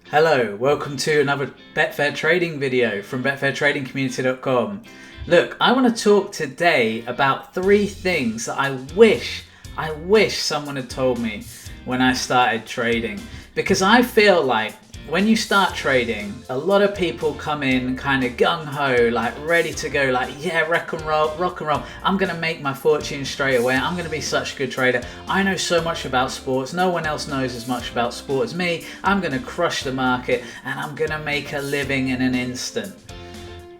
Hello, welcome to another Betfair Trading video from BetfairTradingCommunity.com. Look, I want to talk today about 3 things that I wish someone had told me when I started trading. Because I feel like when you start trading, a lot of people come in kind of gung-ho, like ready to go, like, yeah, rock and roll. I'm going to make my fortune straight away. I'm going to be such a good trader. I know so much about sports. No one else knows as much about sport as me. I'm going to crush the market and I'm going to make a living in an instant.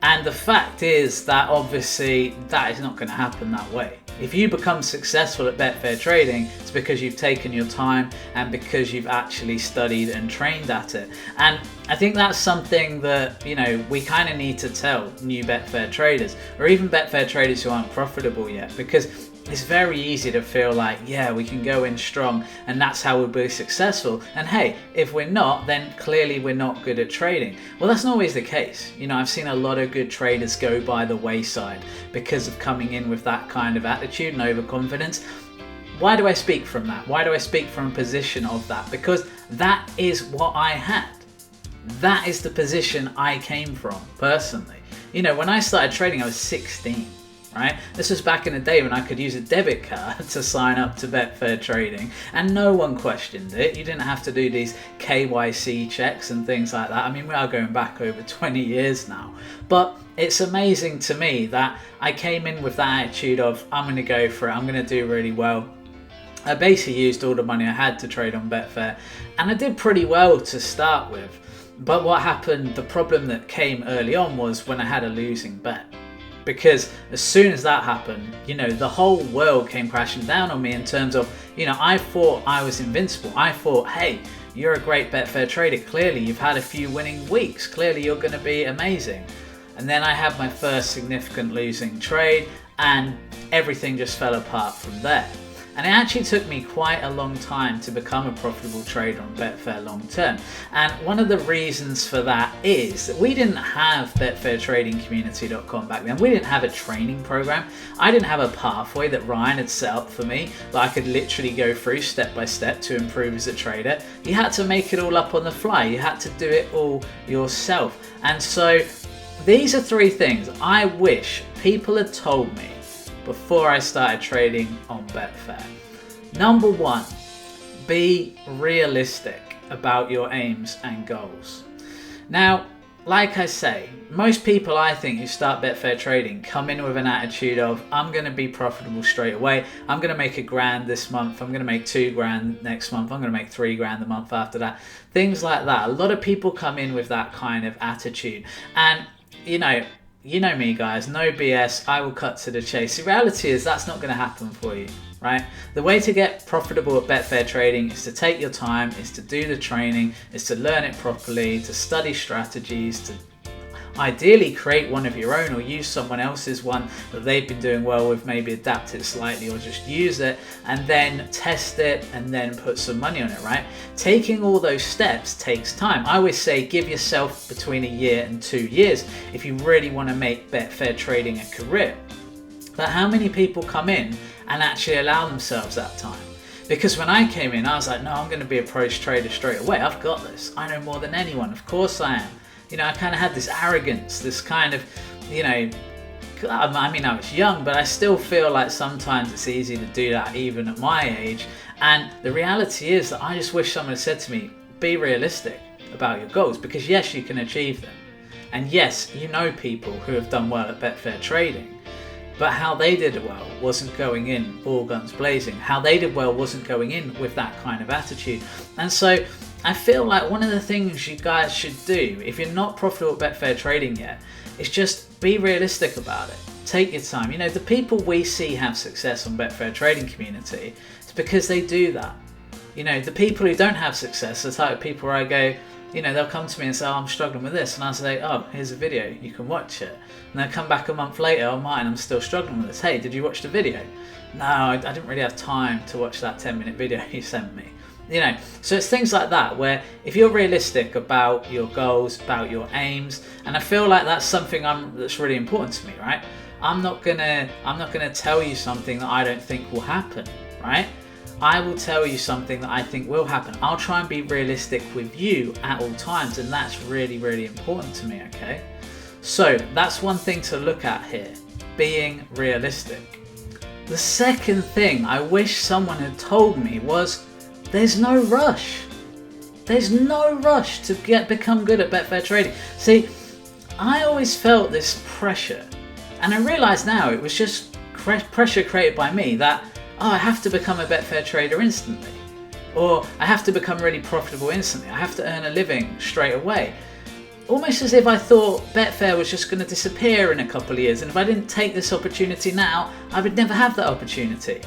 And the fact is that obviously that is not going to happen that way. If you become successful at Betfair Trading, it's because you've taken your time and because you've actually studied and trained at it. And I think that's something that, we kind of need to tell new Betfair traders, or even Betfair traders who aren't profitable yet, because it's very easy to feel like, yeah, we can go in strong and that's how we'll be successful. And hey, if we're not, then clearly we're not good at trading. Well, that's not always the case. I've seen a lot of good traders go by the wayside because of coming in with that kind of attitude and overconfidence. Why do I speak from that? Why do I speak from a position of that? Because that is what I had. That is the position I came from personally. When I started trading, I was 16. Right? This was back in the day when I could use a debit card to sign up to Betfair Trading and no one questioned it. You didn't have to do these KYC checks and things like that. I mean, we are going back over 20 years now. But it's amazing to me that I came in with that attitude of, I'm going to go for it, I'm going to do really well. I basically used all the money I had to trade on Betfair and I did pretty well to start with. But what happened, the problem that came early on was when I had a losing bet. Because as soon as that happened, the whole world came crashing down on me in terms of, I thought I was invincible. I thought, hey, you're a great Betfair trader. Clearly, you've had a few winning weeks. Clearly, you're going to be amazing. And then I had my first significant losing trade and everything just fell apart from there. And it actually took me quite a long time to become a profitable trader on Betfair long term. And one of the reasons for that is that we didn't have BetfairTradingCommunity.com back then. We didn't have a training program. I didn't have a pathway that Ryan had set up for me that I could literally go through step by step to improve as a trader. You had to make it all up on the fly. You had to do it all yourself. And so these are 3 things I wish people had told me before I started trading on Betfair. Number 1, be realistic about your aims and goals. Now, like I say, most people I think who start Betfair trading come in with an attitude of, I'm going to be profitable straight away. I'm going to make $1,000 this month. I'm going to make $2,000 next month. I'm going to make $3,000 the month after that. Things like that. A lot of people come in with that kind of attitude. And, you know me, guys, no BS, I will cut to the chase. The reality is that's not going to happen for you, right? The way to get profitable at Betfair trading is to take your time, is to do the training, is to learn it properly, to study strategies, to ideally create one of your own or use someone else's one that they've been doing well with, maybe adapt it slightly or just use it and then test it and then put some money on it, right? Taking all those steps takes time. I always say give yourself between 1 year and 2 years if you really want to make Betfair trading a career. But how many people come in and actually allow themselves that time? Because when I came in, I was like, no, I'm going to be a pro trader straight away. I've got this. I know more than anyone. Of course I am. I kind of had this arrogance, this kind of, I was young, but I still feel like sometimes it's easy to do that even at my age. And the reality is that I just wish someone had said to me, be realistic about your goals, because yes, you can achieve them. And yes, people who have done well at Betfair trading, but how they did well wasn't going in all guns blazing. How they did well wasn't going in with that kind of attitude. And so I feel like one of the things you guys should do, if you're not profitable at Betfair trading yet, is just be realistic about it. Take your time. The people we see have success on Betfair Trading Community, it's because they do that. The people who don't have success, the type of people where I go, they'll come to me and say, oh, I'm struggling with this. And I'll say, oh, here's a video, you can watch it. And they'll come back a month later, oh, mine, I'm still struggling with this. Hey, did you watch the video? No, I didn't really have time to watch that 10-minute video you sent me. So it's things like that where if you're realistic about your goals, about your aims, and I feel like that's something that's really important to me, right? I'm not gonna tell you something that I don't think will happen, right? I will tell you something that I think will happen. I'll try and be realistic with you at all times, and that's really, really important to me, okay? So that's one thing to look at here, being realistic. The second thing I wish someone had told me was there's no rush. There's no rush to become good at Betfair trading. See, I always felt this pressure, and I realise now it was just pressure created by me that, oh, I have to become a Betfair trader instantly, or I have to become really profitable instantly. I have to earn a living straight away. Almost as if I thought Betfair was just going to disappear in a couple of years, and if I didn't take this opportunity now, I would never have that opportunity.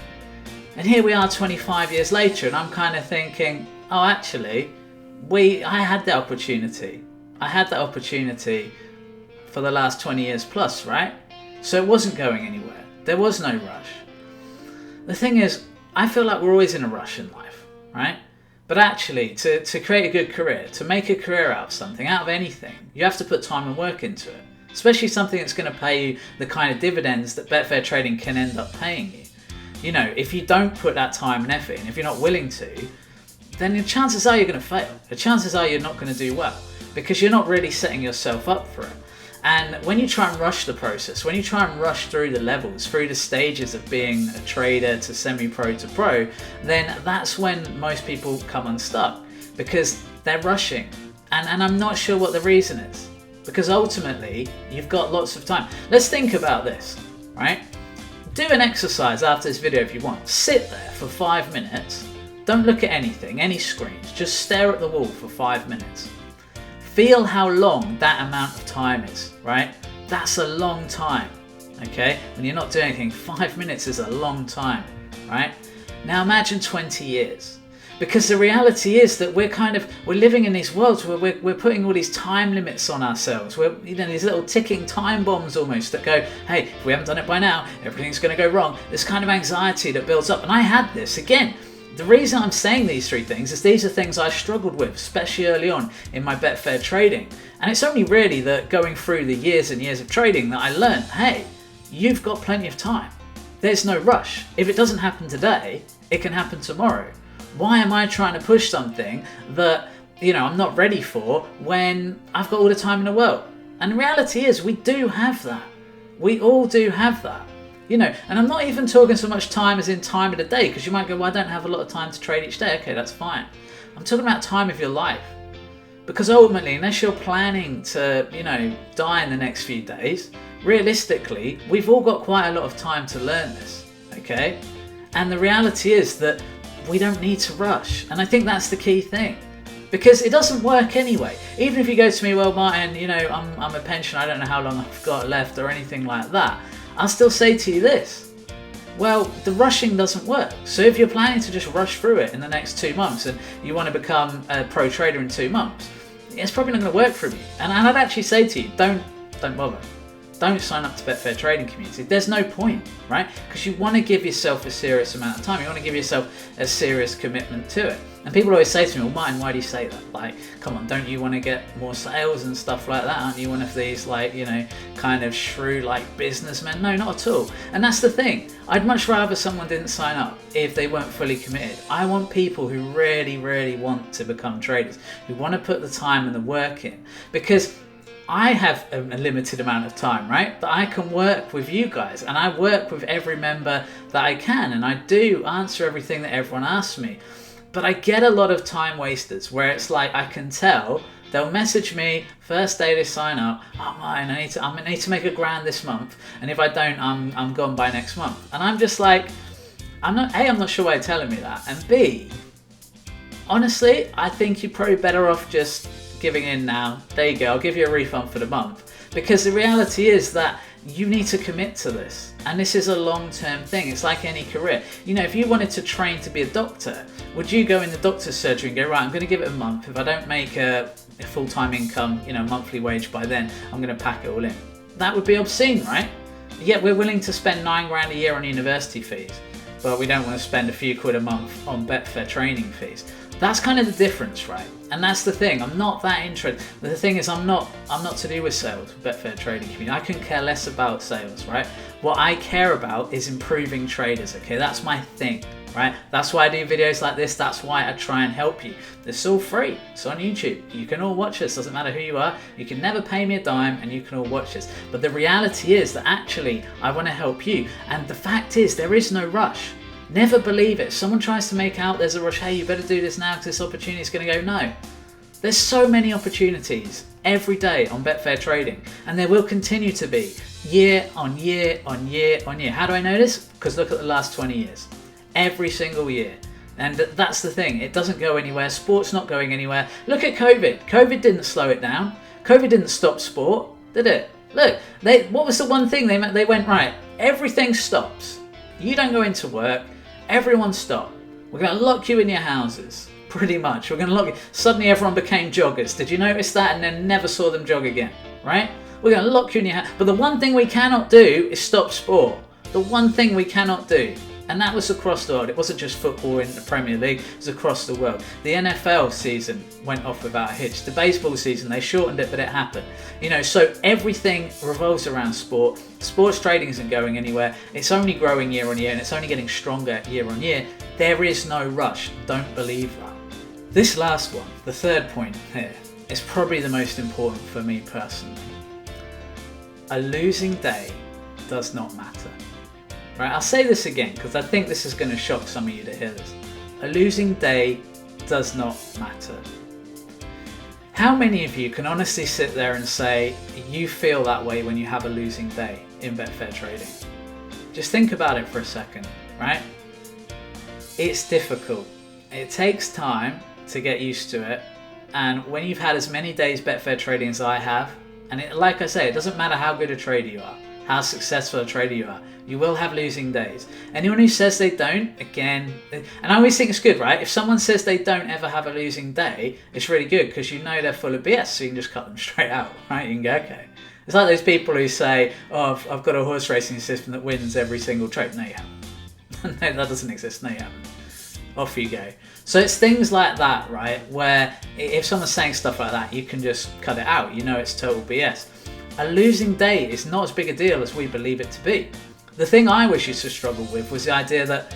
And here we are 25 years later, and I'm kind of thinking, oh, actually, I had the opportunity. I had that opportunity for the last 20 years plus, right? So it wasn't going anywhere. There was no rush. The thing is, I feel like we're always in a rush in life, right? But actually, to create a good career, to make a career out of something, out of anything, you have to put time and work into it. Especially something that's going to pay you the kind of dividends that Betfair Trading can end up paying you. You know, if you don't put that time and effort in, if you're not willing to, then the chances are you're going to fail. The chances are you're not going to do well because you're not really setting yourself up for it. And when you try and rush the process, when you try and rush through the levels, through the stages of being a trader to semi-pro to pro, then that's when most people come unstuck because they're rushing. And I'm not sure what the reason is, because ultimately you've got lots of time. Let's think about this, right? Do an exercise after this video if you want. Sit there for 5 minutes. Don't look at anything, any screens. Just stare at the wall for 5 minutes. Feel how long that amount of time is, right? That's a long time, okay? When you're not doing anything, 5 minutes is a long time, right? Now imagine 20 years. Because the reality is that we're living in these worlds where we're putting all these time limits on ourselves. We're, these little ticking time bombs almost that go, hey, if we haven't done it by now, everything's going to go wrong. This kind of anxiety that builds up. And I had this, again, the reason I'm saying these three things is these are things I struggled with, especially early on in my Betfair trading. And it's only really that going through the years and years of trading that I learned, hey, you've got plenty of time. There's no rush. If it doesn't happen today, it can happen tomorrow. Why am I trying to push something that, I'm not ready for when I've got all the time in the world? And the reality is we do have that. We all do have that. And I'm not even talking so much time as in time of the day, because you might go, well, I don't have a lot of time to trade each day. Okay, that's fine. I'm talking about time of your life. Because ultimately, unless you're planning to, die in the next few days, realistically, we've all got quite a lot of time to learn this, okay? And the reality is that we don't need to rush. And I think that's the key thing. Because it doesn't work anyway. Even if you go to me, well, Martin, I'm a pensioner, I don't know how long I've got left or anything like that. I'll still say to you this, well, the rushing doesn't work. So if you're planning to just rush through it in the next 2 months and you want to become a pro trader in 2 months, it's probably not going to work for you. And I'd actually say to you, don't bother. Don't sign up to Betfair Trading Community. There's no point, right? Because you want to give yourself a serious amount of time. You want to give yourself a serious commitment to it. And people always say to me, well, Martin, why do you say that? Like, come on, don't you want to get more sales and stuff like that? Aren't you one of these, kind of shrew, businessmen? No, not at all. And that's the thing. I'd much rather someone didn't sign up if they weren't fully committed. I want people who really, really want to become traders, who want to put the time and the work in. Because I have a limited amount of time, right? But I can work with you guys, and I work with every member that I can, and I do answer everything that everyone asks me. But I get a lot of time wasters where it's like I can tell they'll message me first day they sign up, oh Martin, I need to make $1,000 this month, and if I don't, I'm gone by next month. And I'm just like, I'm not sure why you're telling me that, and B, honestly, I think you're probably better off just giving in now. There you go, I'll give you a refund for the month. Because the reality is that you need to commit to this. And this is a long-term thing. It's like any career. If you wanted to train to be a doctor, would you go in the doctor's surgery and go, right, I'm going to give it a month. If I don't make a full-time income, monthly wage by then, I'm going to pack it all in. That would be obscene, right? Yet we're willing to spend $9,000 a year on university fees, but we don't want to spend a few quid a month on Betfair training fees. That's kind of the difference, right? And that's the thing. I'm not that interested. The thing is, I'm not to do with sales, Betfair Trading Community. I couldn't care less about sales, right? What I care about is improving traders, okay? That's my thing. right? That's why I do videos like this. That's why I try and help you. It's all free. It's on YouTube. You can all watch this. Doesn't matter who you are. You can never pay me a dime and you can all watch this. But the reality is that actually I want to help you. And the fact is there is no rush. Never believe it. If someone tries to make out there's a rush, hey, you better do this now because this opportunity is going to go. No. There's so many opportunities every day on Betfair Trading, and there will continue to be year on year on year on year. How do I know this? Because look at the last 20 years. Every single year. And that's the thing. It doesn't go anywhere. Sport's not going anywhere. Look at COVID. COVID didn't slow it down. COVID didn't stop sport, did it? Look, what was the one thing they went, right, everything stops. You don't go into work. Everyone stop. We're going to lock you in your houses. Pretty much. We're going to lock you. Suddenly everyone became joggers. Did you notice that? And then never saw them jog again, right? We're going to lock you in your house. But the one thing we cannot do is stop sport. The one thing we cannot do. And that was across the world. It wasn't just football in the Premier League, it was across the world. The NFL season went off without a hitch. The baseball season, they shortened it, but it happened. You know, so everything revolves around sport. Sports trading isn't going anywhere. It's only growing year on year, and it's only getting stronger year on year. There is no rush. Don't believe that. This last one, the third point here, is probably the most important for me personally. A losing day does not matter. Right, I'll say this again because I think this is going to shock some of you to hear this. A losing day does not matter. How many of you can honestly sit there and say you feel that way when you have a losing day in Betfair Trading? Just think about it for a second, right? It's difficult. It takes time to get used to it. And when you've had as many days Betfair Trading as I have, and like I say, it doesn't matter how good a trader you are, how successful a trader you are, you will have losing days. Anyone who says they don't, again, and I always think it's good, right? If someone says they don't ever have a losing day, it's really good because you know they're full of BS, so you can just cut them straight out, right? You can go, okay. It's like those people who say, oh, I've got a horse racing system that wins every single trade. No, you haven't. No, that doesn't exist. No, you haven't. Off you go. So it's things like that, right? Where if someone's saying stuff like that, you can just cut it out. You know it's total BS. A losing day is not as big a deal as we believe it to be. The thing I always used to struggle with was the idea that,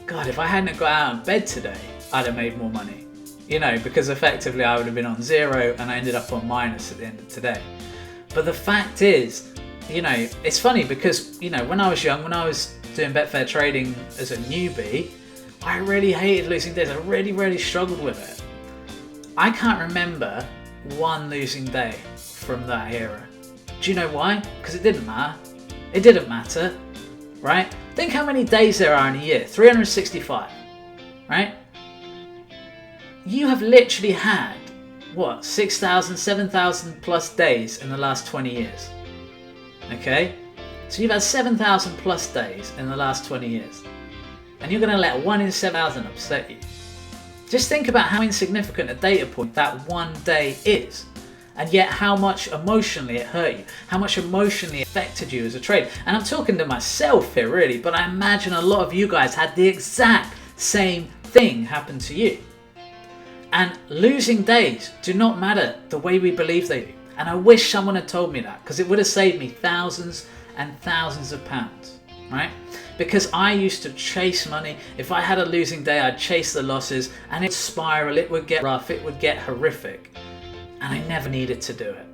God, if I hadn't got out of bed today, I'd have made more money. You know, because effectively I would have been on zero and I ended up on minus at the end of today. But the fact is, you know, it's funny because, you know, when I was young, when I was doing Betfair Trading as a newbie, I really hated losing days. I really struggled with it. I can't remember one losing day from that era. Do you know why? Because it didn't matter. It didn't matter, right? Think how many days there are in a year. 365, right? You have literally had, what, 6,000, 7,000 plus days in the last 20 years. Okay? So you've had 7,000 plus days in the last 20 years. And you're going to let 1 in 7,000 upset you. Just think about how insignificant a data point that one day is. And yet how much emotionally it hurt you, how much emotionally it affected you as a trader. And I'm talking to myself here really, but I imagine a lot of you guys had the exact same thing happen to you. And losing days do not matter the way we believe they do. And I wish someone had told me that, because it would have saved me thousands and thousands of pounds, right? Because I used to chase money. If I had a losing day, I'd chase the losses and it'd spiral, it would get rough, it would get horrific. And I never needed to do it.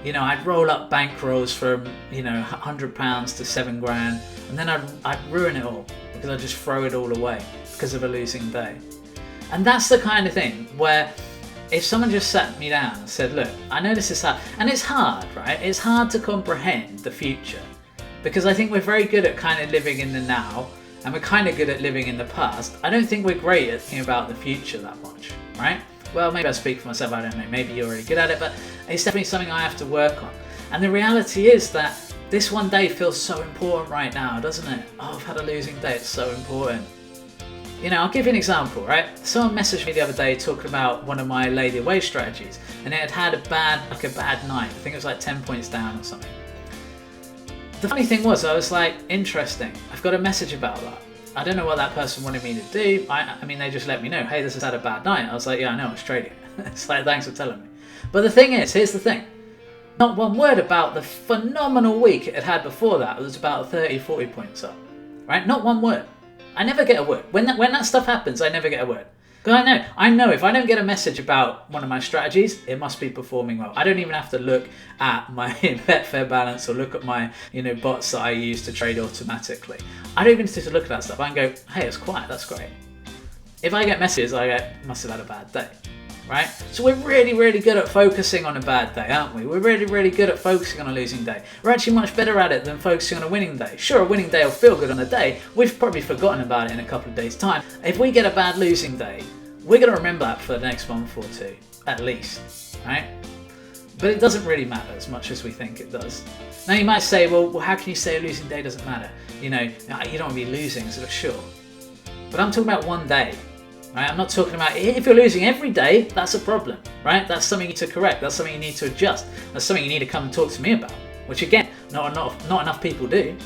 You know, I'd roll up bankrolls from, you know, £100 to £7,000, and then I'd ruin it all because I'd just throw it all away because of a losing day. And that's the kind of thing where if someone just sat me down and said, look, I know this is hard, and it's hard, right? It's hard to comprehend the future because I think we're very good at kind of living in the now, and we're kind of good at living in the past. I don't think we're great at thinking about the future that much, right? Well, maybe I speak for myself, I don't know, maybe you're really good at it, but it's definitely something I have to work on. And the reality is that this one day feels so important right now, doesn't it? Oh, I've had a losing day, it's so important. You know, I'll give you an example, right? Someone messaged me the other day talking about one of my lady away strategies, and it had a bad night. I think it was like 10 points down or something. The funny thing was, I was like, interesting, I've got a message about that. I don't know what that person wanted me to do. I mean, they just let me know, hey, this has had a bad night. I was like, yeah, I know, I was trading. It's like, thanks for telling me. But the thing is, here's the thing. Not one word about the phenomenal week it had before that. It was about 30, 40 points up, right? Not one word. I never get a word. When that stuff happens, I never get a word. Because I know if I don't get a message about one of my strategies, it must be performing well. I don't even have to look at my Betfair balance or look at my bots that I use to trade automatically. I don't even need to look at that stuff. I can go, hey, it's quiet, that's great. If I get messages, I go, must have had a bad day, right? So we're really, really good at focusing on a bad day, aren't we? We're really, really good at focusing on a losing day. We're actually much better at it than focusing on a winning day. Sure, a winning day will feel good on the day. We've probably forgotten about it in a couple of days' time. If we get a bad losing day, we're going to remember that for the next month or two, at least, right? But it doesn't really matter as much as we think it does. Now you might say, well, how can you say a losing day doesn't matter? You don't want to be losing, so sure. But I'm talking about one day, right? I'm not talking about if you're losing every day, that's a problem, right? That's something you need to correct. That's something you need to adjust. That's something you need to come and talk to me about, which again, not enough people do.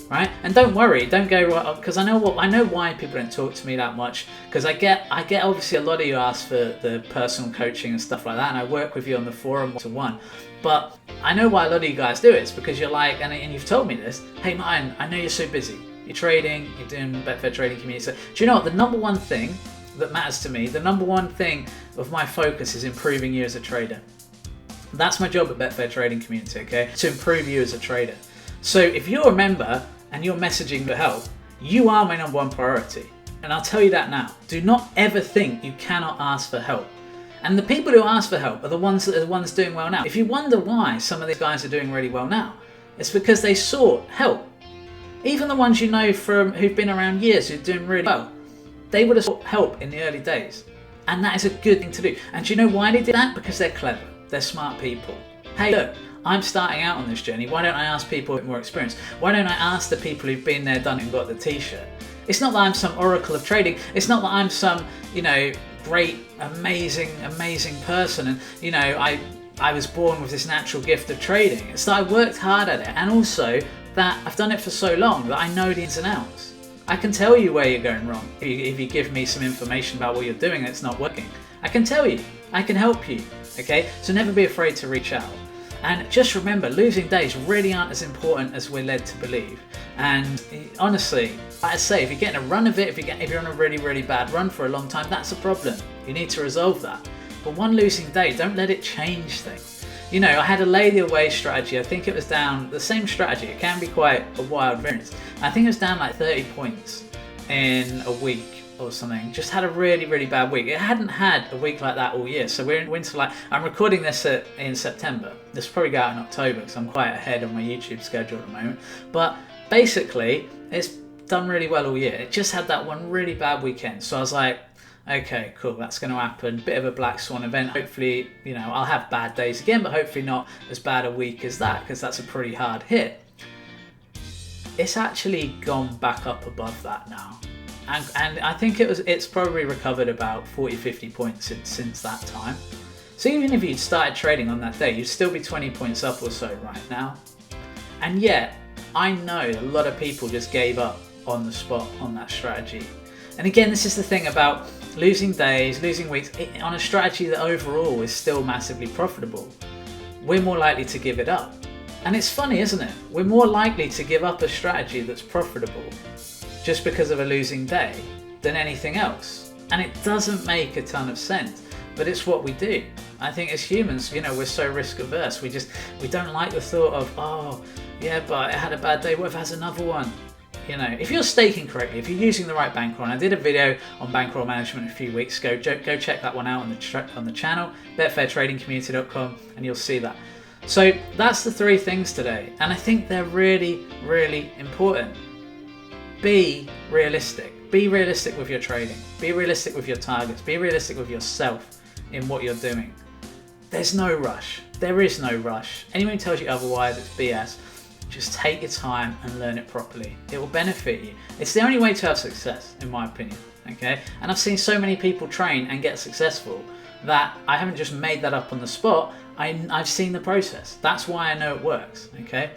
Right? And don't worry, don't go right up, because I know why people don't talk to me that much, because I get obviously a lot of you ask for the personal coaching and stuff like that, and I work with you on the forum one-to-one, but I know why a lot of you guys do it. It's because you're like, and you've told me this, hey Martin, I know you're so busy, you're trading, you're doing Betfair Trading Community, so do you know what, the number one thing that matters to me, the number one thing of my focus is improving you as a trader. That's my job at Betfair Trading Community, okay, to improve you as a trader. So if you're a member and you're messaging for help, you are my number one priority. And I'll tell you that now. Do not ever think you cannot ask for help. And the people who ask for help are the ones doing well now. If you wonder why some of these guys are doing really well now, it's because they sought help. Even the ones you know who've been around years, who're doing really well, they would have sought help in the early days. And that is a good thing to do. And do you know why they did that? Because they're clever. They're smart people. Hey, look, I'm starting out on this journey. Why don't I ask people with more experience? Why don't I ask the people who've been there, done it, and got the t-shirt? It's not that I'm some oracle of trading. It's not that I'm some, great, amazing person. And, I was born with this natural gift of trading. It's that I worked hard at it. And also that I've done it for so long that I know the ins and outs. I can tell you where you're going wrong. If you give me some information about what you're doing and it's not working, I can tell you. I can help you. Okay? So never be afraid to reach out. And just remember, losing days really aren't as important as we're led to believe. And honestly, like I say, if you're getting a run of it, if you're on a really, really bad run for a long time, that's a problem. You need to resolve that. But one losing day, don't let it change things. I had a lay the away strategy. I think it was down, the same strategy. It can be quite a wild variance. I think it was down like 30 points in a week or something. Just had a really, really bad week. It hadn't had a week like that all year. So we're in winter. I'm recording this in September. This will probably go out in October because I'm quite ahead on my YouTube schedule at the moment. But basically, it's done really well all year. It just had that one really bad weekend. So I was like, okay, cool, that's going to happen. Bit of a black swan event. Hopefully, I'll have bad days again, but hopefully not as bad a week as that, because that's a pretty hard hit. It's actually gone back up above that now. And I think it's probably recovered about 40-50 points since that time. So even if you'd started trading on that day, you'd still be 20 points up or so right now. And yet, I know a lot of people just gave up on the spot on that strategy. And again, this is the thing about losing days, losing weeks, on a strategy that overall is still massively profitable. We're more likely to give it up. And it's funny, isn't it? We're more likely to give up a strategy that's profitable just because of a losing day than anything else. And it doesn't make a ton of sense, but it's what we do. I think as humans, we're so risk averse. We don't like the thought of, oh, yeah, but I had a bad day. What if it has another one? If you're staking correctly, if you're using the right bankroll, and I did a video on bankroll management a few weeks ago, go check that one out on the channel, betfairtradingcommunity.com, and you'll see that. So that's the three things today, and I think they're really, really important. Be realistic. Be realistic with your trading. Be realistic with your targets. Be realistic with yourself in what you're doing. There's no rush. There is no rush. Anyone who tells you otherwise, it's BS. Just take your time and learn it properly. It will benefit you. It's the only way to have success, in my opinion. Okay? And I've seen so many people train and get successful that I haven't just made that up on the spot. I've seen the process. That's why I know it works. Okay?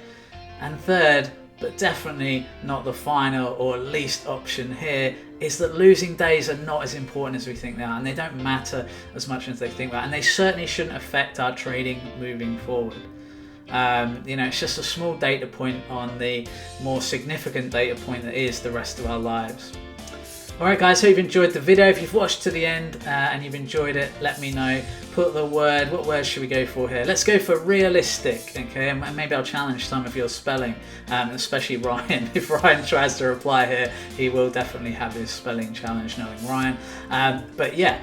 And third, but definitely not the final or least option here, is that losing days are not as important as we think they are, and they don't matter as much as they think about, and they certainly shouldn't affect our trading moving forward. It's just a small data point on the more significant data point that is the rest of our lives. Alright guys, hope you've enjoyed the video. If you've watched to the end and you've enjoyed it, let me know. Put the word, what word should we go for here? Let's go for realistic, okay? And maybe I'll challenge some of your spelling, especially Ryan. If Ryan tries to reply here, he will definitely have his spelling challenge, knowing Ryan. But yeah,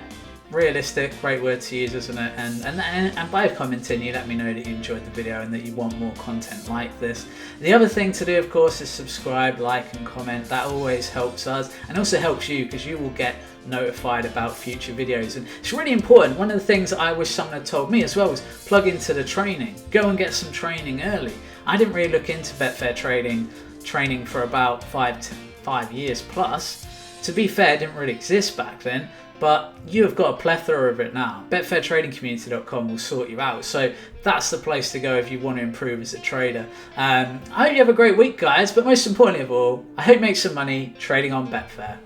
realistic, great word to use, isn't it? And by commenting, you let me know that you enjoyed the video and that you want more content like this. The other thing to do, of course, is subscribe, like and comment. That always helps us and also helps you, because you will get notified about future videos. And it's really important. One of the things I wish someone had told me as well was plug into the training. Go and get some training early. I didn't really look into Betfair training for about 5 years plus. To be fair, it didn't really exist back then. But you have got a plethora of it now. BetfairTradingCommunity.com will sort you out. So that's the place to go if you want to improve as a trader. I hope you have a great week, guys. But most importantly of all, I hope you make some money trading on Betfair.